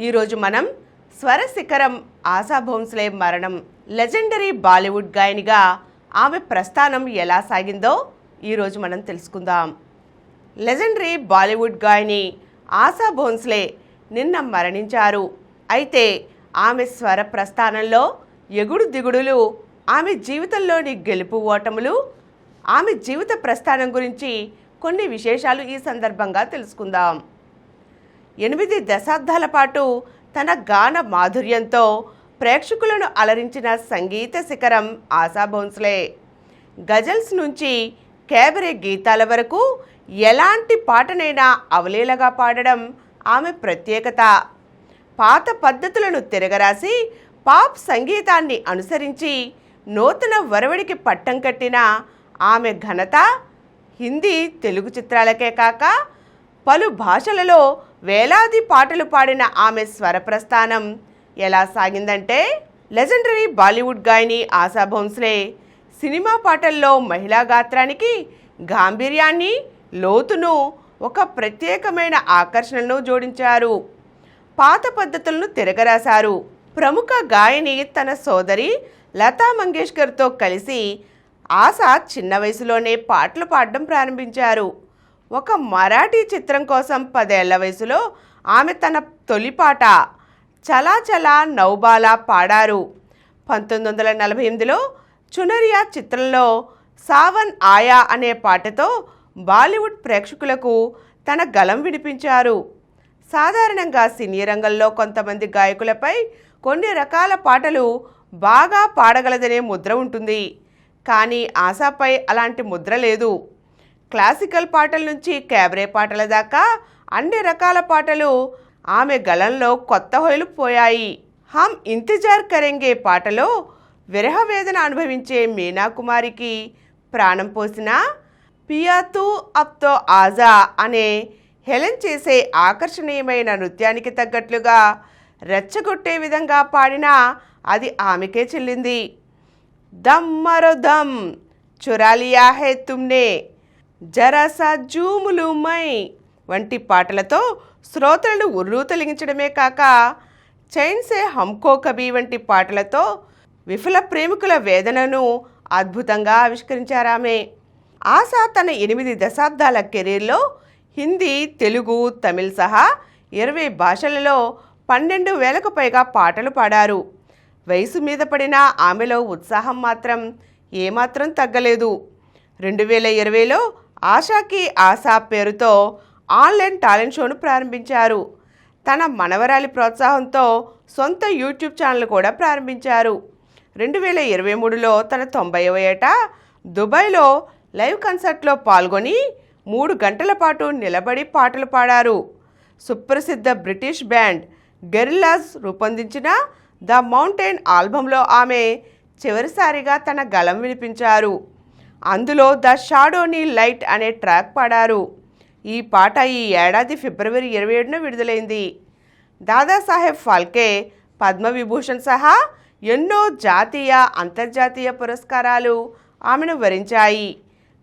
ఈరోజు మనం స్వర శిఖరం ఆశా భోంస్లే మరణం, లెజెండరీ బాలీవుడ్ గాయనిగా ఆమె ప్రస్థానం ఎలా సాగిందో ఈరోజు మనం తెలుసుకుందాం. లెజెండరీ బాలీవుడ్ గాయని ఆశా భోంస్లే నిన్న మరణించారు. అయితే ఆమె స్వర ప్రస్థానంలో ఎగుడు దిగుడులు, ఆమె జీవితంలోని గెలుపు ఓటములు, ఆమె జీవిత ప్రస్థానం గురించి కొన్ని విశేషాలు ఈ సందర్భంగా తెలుసుకుందాం. 8 దశాబ్దాల పాటు తన గాన మాధుర్యంతో ప్రేక్షకులను అలరించిన సంగీత శిఖరం ఆశా భోంస్లే. గజల్స్ నుంచి కేబరే గీతాల వరకు ఎలాంటి పాటనైనా అవలీలగా పాడడం ఆమె ప్రత్యేకత. పాత పద్ధతులను తిరగరాసి పాప్ సంగీతాన్ని అనుసరించి నూతన వరవడికి పట్టం కట్టిన ఆమె ఘనత హిందీ, తెలుగు చిత్రాలకే కాక పలు భాషలలో వేలాది పాటలు పాడిన ఆమె స్వర ప్రస్థానం ఎలా సాగిందంటే, లెజెండరీ బాలీవుడ్ గాయని ఆశా భోంస్లే సినిమా పాటల్లో మహిళా గాత్రానికి గాంభీర్యాన్ని, లోతును, ఒక ప్రత్యేకమైన ఆకర్షణను జోడించారు. పాత పద్ధతులను తిరగరాశారు. ప్రముఖ గాయని తన సోదరి లతా మంగేష్కర్తో కలిసి ఆశా చిన్న వయసులోనే పాటలు పాడడం ప్రారంభించారు. ఒక మరాఠీ చిత్రం కోసం 10 ఏళ్ల వయసులో ఆమె తన తొలి పాట చలా చలా నౌబాలా పాడారు. 1948లో చునరియా చిత్రంలో సావన్ ఆయా అనే పాటతో బాలీవుడ్ ప్రేక్షకులకు తన గళం వినిపించారు. సాధారణంగా సినీ రంగంలో కొంతమంది గాయకులపై కొన్ని రకాల పాటలు బాగా పాడగలదనే ముద్ర ఉంటుంది. కానీ ఆశాపై అలాంటి ముద్ర లేదు. క్లాసికల్ పాటల నుంచి కేబరే పాటల దాకా అన్ని రకాల పాటలు ఆమె గళంలో కొత్త హొయలు పోయాయి. హమ్ ఇంతజార్ కరెంగే పాటలో విరహ వేదన అనుభవించే మీనా కుమారికి ప్రాణం పోసిన పియాతూ అబ్తో ఆజా అనే హెలెన్ చేసే ఆకర్షణీయమైన నృత్యానికి తగ్గట్లుగా రెచ్చగొట్టే విధంగా పాడినా అది ఆమెకే చెల్లింది. దమ్ మరో దమ్, చురా లియా హై తుమ్నే, జరాసా జూములు మై వంటి పాటలతో శ్రోతలను ఉర్రూతలించడమే కాక చైన్ సే హమ్కో కబీ వంటి పాటలతో విఫల ప్రేమికుల వేదనను అద్భుతంగా ఆవిష్కరించారామె. ఆశా తన 8 దశాబ్దాల కెరీర్లో హిందీ, తెలుగు, తమిళ్ సహా 20 భాషలలో 12,000కు పైగా పాటలు పాడారు. వయసు మీద పడిన ఆమెలో ఉత్సాహం మాత్రం ఏమాత్రం తగ్గలేదు. 2020లో ఆశాకి ఆశా పేరుతో ఆన్లైన్ టాలెంట్ షోను ప్రారంభించారు. తన మనవరాలి ప్రోత్సాహంతో సొంత యూట్యూబ్ ఛానల్ కూడా ప్రారంభించారు. 2023లో తన 90వ ఏట దుబాయ్లో లైవ్ కన్సర్ట్లో పాల్గొని 3 గంటల పాటు నిలబడి పాటలు పాడారు. సుప్రసిద్ధ బ్రిటిష్ బ్యాండ్ గెరిల్లాస్ రూపొందించిన ద మౌంటైన్ ఆల్బంలో ఆమె చివరిసారిగా తన గళం వినిపించారు. అందులో ద షాడోనీ లైట్ అనే ట్రాక్ పాడారు. ఈ పాట ఈ ఏడాది ఫిబ్రవరి 27న విడుదలైంది. దాదాసాహెబ్ ఫాల్కే, పద్మవిభూషణ్ సహా ఎన్నో జాతీయ, అంతర్జాతీయ పురస్కారాలు ఆమెను వరించాయి.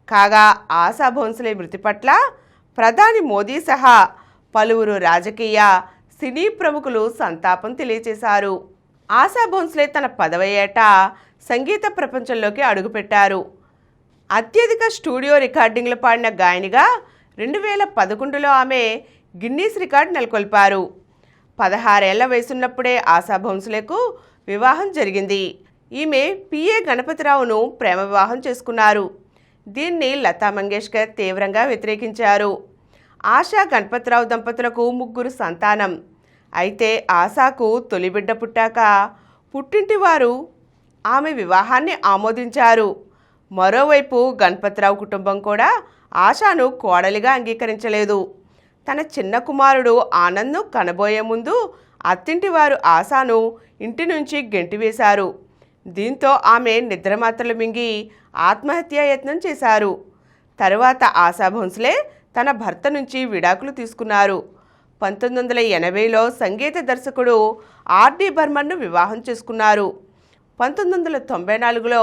కాగా ఆశా భోంస్లే మృతి పట్ల ప్రధాని మోదీ సహా పలువురు రాజకీయ, సినీ ప్రముఖులు సంతాపం తెలియజేశారు. ఆశా భోంస్లే తన 10వ ఏట సంగీత ప్రపంచంలోకి అడుగుపెట్టారు. అత్యధిక స్టూడియో రికార్డింగ్లు పాడిన గాయనిగా 2011లో ఆమె గిన్నీస్ రికార్డ్ నెలకొల్పారు. 16 ఏళ్ల వయసున్నప్పుడే ఆశా భోంస్లేకు వివాహం జరిగింది. ఈమె పిఏ గణపతిరావును ప్రేమ వివాహం చేసుకున్నారు. దీన్ని లతా మంగేష్కర్ తీవ్రంగా వ్యతిరేకించారు. ఆశా గణపతిరావు దంపతులకు 3 సంతానం. అయితే ఆశాకు తొలి బిడ్డ పుట్టాక పుట్టింటి వారు ఆమె వివాహాన్ని ఆమోదించారు. మరోవైపు గణపతిరావు కుటుంబం కూడా ఆశాను కోడలిగా అంగీకరించలేదు. తన చిన్న కుమారుడు ఆనంద్ను కనబోయే ముందు అత్తింటి వారు ఆశాను ఇంటి నుంచి గెంటివేశారు. దీంతో ఆమె నిద్రమాత్రలు మింగి ఆత్మహత్యా యత్నం చేశారు. తరువాత ఆశా భోంస్లే తన భర్త నుంచి విడాకులు తీసుకున్నారు. 1980లో సంగీత దర్శకుడు ఆర్డి బర్మన్ను వివాహం చేసుకున్నారు. 1994లో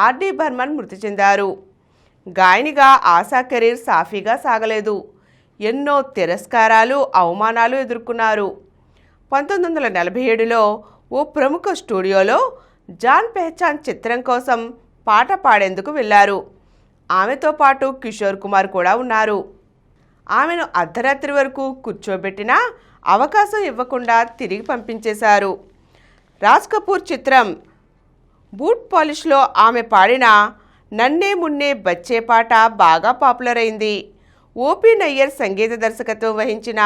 ఆర్డి బర్మన్ మృతి చెందారు. గాయనిగా ఆశా కెరీర్ సాఫీగా సాగలేదు. ఎన్నో తిరస్కారాలు, అవమానాలు ఎదుర్కొన్నారు. 1947లో ఓ ప్రముఖ స్టూడియోలో జాన్ పెహచాన్ చిత్రం కోసం పాట పాడేందుకు వెళ్లారు. ఆమెతో పాటు కిషోర్ కుమార్ కూడా ఉన్నారు. ఆమెను అర్ధరాత్రి వరకు కూర్చోబెట్టినా అవకాశం ఇవ్వకుండా తిరిగి పంపించేశారు. రాజ్ కపూర్ చిత్రం బూట్ పాలిష్లో ఆమె పాడిన నన్నే మున్నే బచ్చే పాట బాగా పాపులర్ అయింది. ఓపీ నయ్యర్ సంగీత దర్శకత్వం వహించిన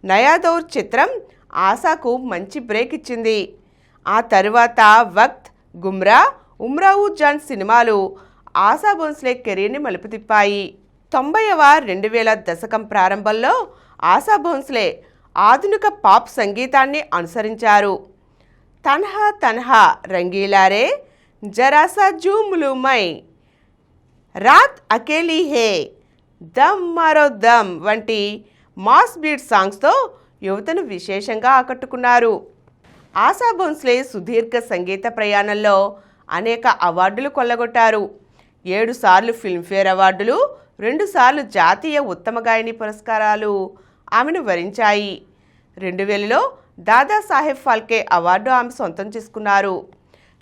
నయా దౌర్ చిత్రం ఆశాకు మంచి బ్రేక్ ఇచ్చింది. ఆ తరువాత వక్త్, గుమ్రా, ఉమ్రావు జాన్ సినిమాలు ఆశా భోంస్లే కెరీర్ని మలుపు తిప్పాయి. 90వ 2000 దశకం ప్రారంభంలో ఆశా భోంస్లే ఆధునిక పాప్ సంగీతాన్ని అనుసరించారు. తన్హా తన్హా రంగీలారే, జరాసా జూములుమై, రాత్ అకేలీ హే, దమ్ మారో దమ్ వంటి మాస్ బీట్ సాంగ్స్తో యువతను విశేషంగా ఆకట్టుకున్నారు. ఆశా భోంస్లే సుదీర్ఘ సంగీత ప్రయాణంలో అనేక అవార్డులు కొల్లగొట్టారు. 7 సార్లు ఫిల్మ్ఫేర్ అవార్డులు, 2 సార్లు జాతీయ ఉత్తమ గాయని పురస్కారాలు ఆమెను వరించాయి. 2000లో దాదాసాహెబ్ ఫాల్కే అవార్డు ఆమె సొంతం చేసుకున్నారు.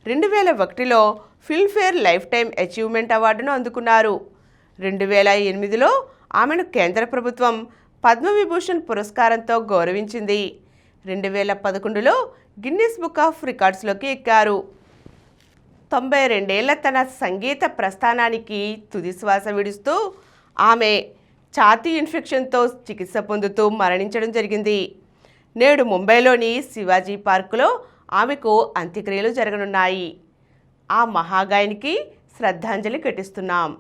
2001లో ఫిల్మ్ఫేర్ లైఫ్ టైమ్ అచీవ్మెంట్ అవార్డును అందుకున్నారు. 2008లో ఆమెను కేంద్ర ప్రభుత్వం పద్మవిభూషణ్ పురస్కారంతో గౌరవించింది. 2011లో గిన్నిస్ బుక్ ఆఫ్ రికార్డ్స్లోకి ఎక్కారు. 92 ఏళ్ల తన సంగీత ప్రస్థానానికి తుది శ్వాస విడుస్తూ ఆమె ఛాతీ ఇన్ఫెక్షన్తో చికిత్స పొందుతూ మరణించడం జరిగింది. నేడు ముంబైలోని శివాజీ పార్కులో ఆమెకు అంత్యక్రియలు జరగనున్నాయి. ఆ మహాగాయనికి శ్రద్ధాంజలి ఘటిస్తున్నాం.